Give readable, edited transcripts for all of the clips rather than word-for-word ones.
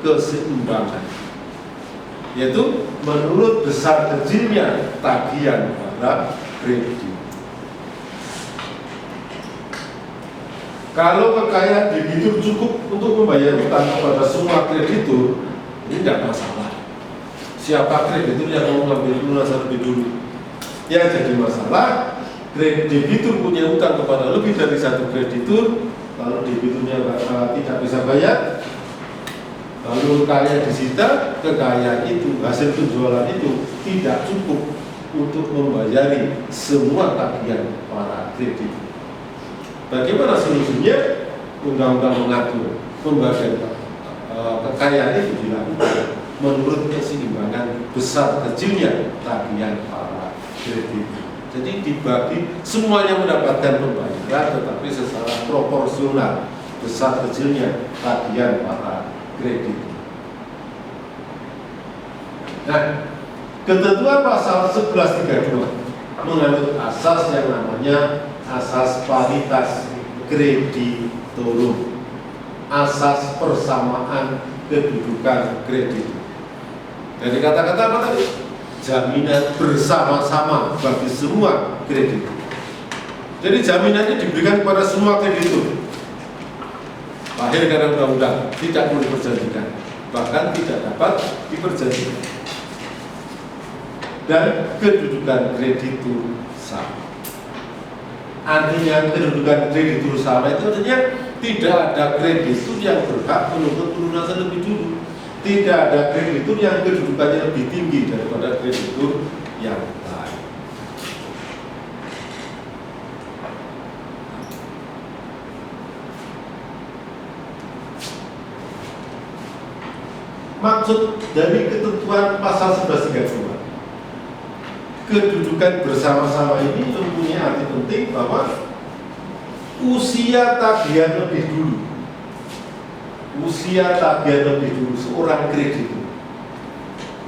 keseimbangan, yaitu menurut besar kecilnya tagihan para kreditur. Kalau kekayaan debitur cukup untuk membayar utang kepada semua kreditur, ini tidak masalah. Siapa kreditur yang mau mengambil lunasan lebih dulu? Yang jadi masalah, debitur punya utang kepada lebih dari satu kreditur, lalu debiturnya tidak bisa bayar, lalu kaya disita, kekayaan itu, hasil penjualan itu tidak cukup untuk membayari semua tagihan para kreditur. Bagaimana solusinya? Undang-undang mengatur pembagian kekayaan itu dilakukan menurut keseimbangan besar kecilnya tagihan para kreditur. Jadi dibagi, semuanya mendapatkan pembayaran, tetapi secara proporsional besar kecilnya tagihan para kreditur. Nah, ketentuan pasal 1132 menganut asas yang namanya asas paritas kreditorum, asas persamaan kedudukan kreditur. Jadi kata-kata apa tadi? Jaminan bersama-sama bagi semua kreditur. Jadi jaminannya diberikan kepada semua kreditur. Lahir karena undang-undang, tidak boleh diperjanjikan, bahkan tidak dapat diperjanjikan. Dan kedudukan kreditur sama. Artinya kedudukan kreditur sama itu artinya tidak ada kreditur yang berhak menuntut pelunasan lebih dulu. Tidak ada kreditur yang kedudukannya lebih tinggi daripada kreditur yang lain. Maksud dari ketentuan pasal 1132, kedudukan bersama-sama ini mempunyai arti penting bahwa usia tagihan lebih dulu, seorang kreditur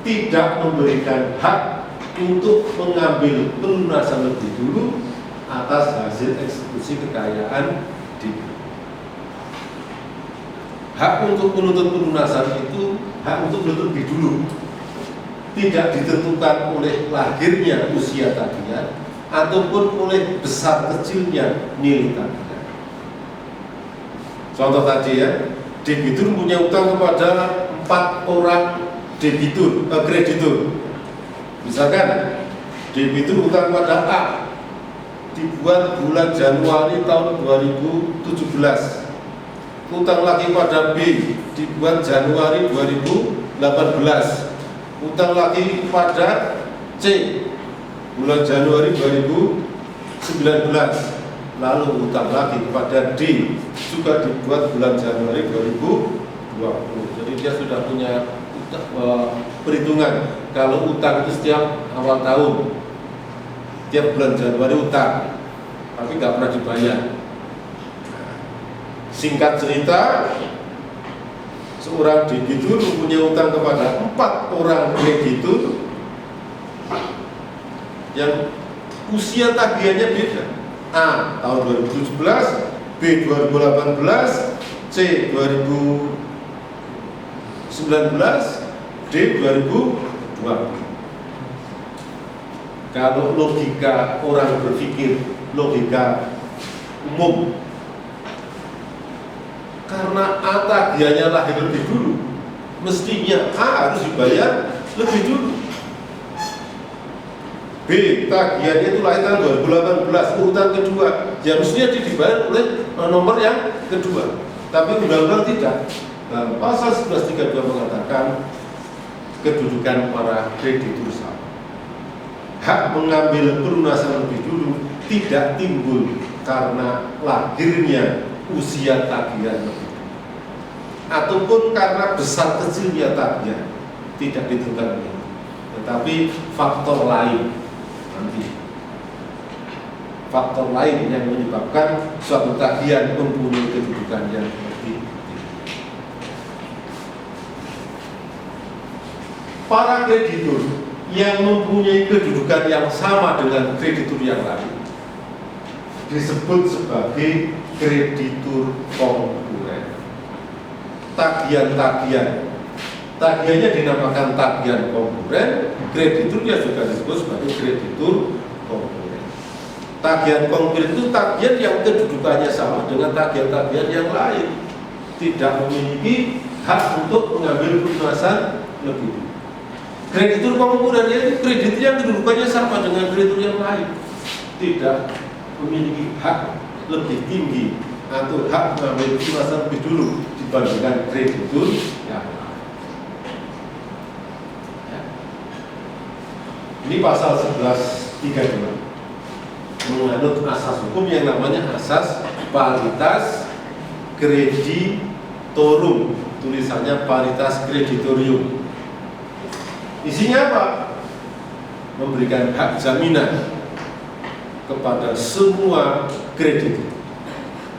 tidak memberikan hak untuk mengambil pelunasan lebih dulu atas hasil eksekusi kekayaan debitur. Hak untuk menuntut pelunasan itu hak untuk menuntut lebih dulu, tidak ditentukan oleh lahirnya usia tagihan ataupun oleh besar kecilnya nilai tagihan. Contoh tadi ya, debitur punya utang kepada 4 orang kreditur. Misalkan debitur utang pada A dibuat bulan Januari tahun 2017. Utang lagi pada B dibuat Januari 2018. Utang lagi pada C bulan Januari 2019, lalu utang lagi kepada D juga dibuat bulan Januari 2020. Jadi dia sudah punya perhitungan kalau utang itu setiap awal tahun, tiap bulan Januari utang, tapi nggak pernah dibayar. Singkat cerita, seorang debitur mempunyai utang kepada 4 orang kreditur yang usia tagihannya beda. A tahun 2017, B 2018, C 2019, D 2020. Kalau logika orang berpikir, logika umum, karena A tagihannya lahir lebih dulu, mestinya A harus dibayar lebih dulu. B tagihannya itu lahir tahun 2018, urutan kedua, ya mestinya dibayar oleh nomor yang kedua. Tapi undang-undang tidak. Dalam pasal 1132 mengatakan kedudukan para kreditur sama. Hak mengambil pelunasan lebih dulu tidak timbul karena lahirnya usia tagihan lebih dulu, ataupun karena besar kecilnya tagihan, tidak ditentukan ini, tetapi faktor lain nanti, faktor lain yang menyebabkan suatu tagihan mempunyai kedudukan yang lebih tinggi. Para kreditur yang mempunyai kedudukan yang sama dengan kreditur yang lain disebut sebagai kreditur konkuren. Tagihan-tagihan tagihannya dinamakan tagihan konkuren, krediturnya juga disebut sebagai kreditur konkuren. Tagihan konkuren itu tagihan yang kedudukannya sama dengan tagihan-tagihan yang lain, tidak memiliki hak untuk mengambil pelunasan lebih dulu. Kreditur konkuren itu kredit yang kedudukannya sama dengan kreditur yang lain, tidak memiliki hak lebih tinggi atau hak mengambil pelunasan lebih dulu dibandingkan kreditur yang lain. Ini pasal 1132 menganut asas hukum yang namanya asas paritas kreditorum, tulisannya paritas kreditorium. Isinya apa? Memberikan hak jaminan kepada semua kreditur.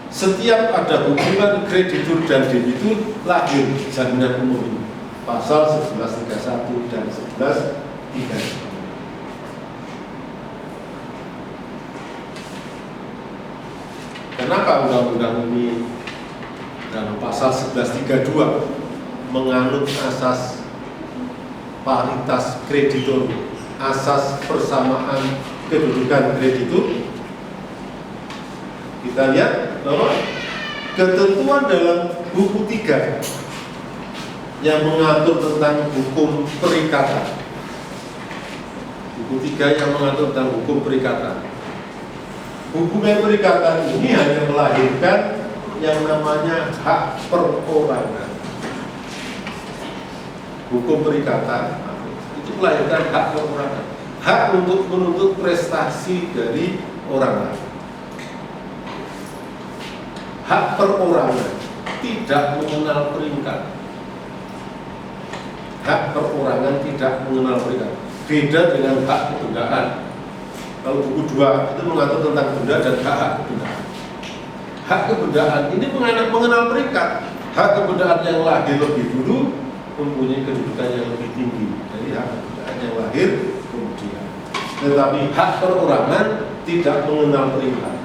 Setiap ada hubungan kreditur dan debitur, lahir jaminan umum ini. Pasal 1131 dan 1132. Kenapa undang-undang ini dalam pasal 1132 menganut asas paritas kreditor, asas persamaan kedudukan kreditur? Kita lihat bahwa ketentuan dalam buku 3 yang mengatur tentang hukum perikatan, buku 3 yang mengatur tentang hukum perikatan, hubungan perikatan ini hanya melahirkan yang namanya hak perorangan. Hukum perikatan itu melahirkan hak perorangan, hak untuk menuntut prestasi dari orang lain. Hak perorangan tidak mengenal peringkat. Hak perorangan tidak mengenal peringkat. Beda dengan hak kebendaan. Kalau buku 2 itu mengatur tentang benda dan hak kebendaan. Hak kebendaan ini mengenal peringkat. Hak kebendaan yang lahir lebih dulu mempunyai kedudukan yang lebih tinggi dari hak kebendaan yang lahir kemudian. Tetapi hak perorangan tidak mengenal peringkat.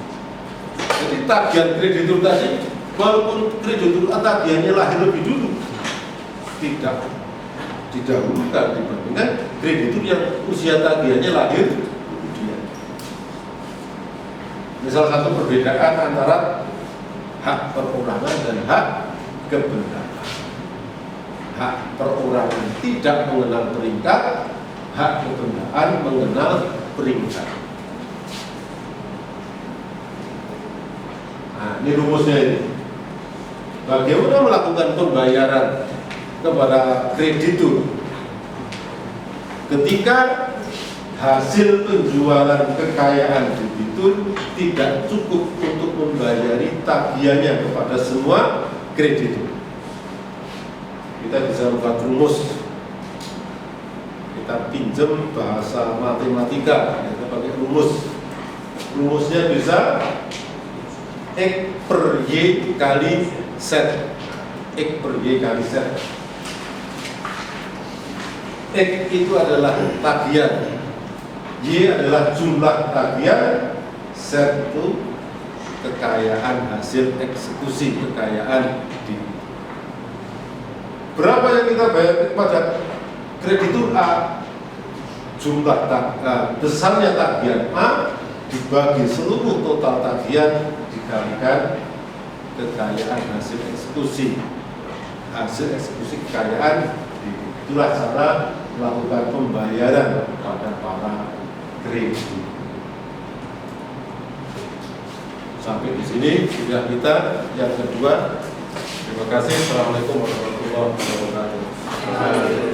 Jadi tagihan kreditur tadi, walaupun kreditur tagihannya lahir lebih dulu, tidak didahulukan dibandingkan kreditur yang usia tagihannya lahir. Salah satu perbedaan antara hak perorangan dan hak kebendaan. Hak perorangan tidak mengenal peringkat, hak kebendaan mengenal peringkat. Nah, ini rumusnya ini. Bagaimana melakukan pembayaran kepada kreditur ketika hasil penjualan kekayaan debitur tidak cukup untuk membayari tagihannya kepada semua kreditur? Kita bisa buat rumus, kita pinjam bahasa matematika, kita pakai rumus. Rumusnya bisa X per Y kali Z. X per Y kali Z. X itu adalah tagihan, Y adalah jumlah tagihan, Z itu kekayaan hasil eksekusi, kekayaan di. Berapa yang kita bayar kepada kreditur A? Jumlah besarnya tagihan A dibagi seluruh total tagihan dikalikan kekayaan hasil eksekusi. Hasil eksekusi kekayaan di. Itulah cara melakukan pembayaran kepada para kreditur. Sampai di sini sudah kita yang kedua. Terima kasih. Assalamualaikum warahmatullahi wabarakatuh.